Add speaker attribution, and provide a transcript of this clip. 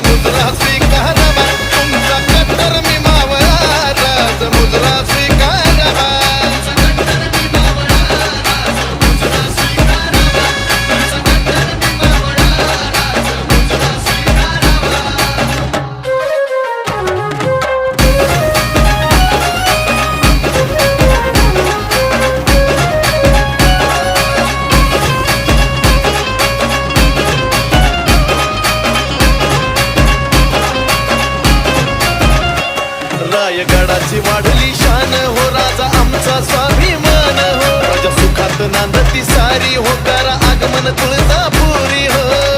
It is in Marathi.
Speaker 1: मुजरा स्वीकारावा तुमचा कट्टर मी मावळा राज मुजरा स्वीकारावा रायगडाची वाढली शान हो राजा आमचा स्वाभिमान हो राजा सुखात नांदती सारी हो करा आगमन तुळजापुरी हो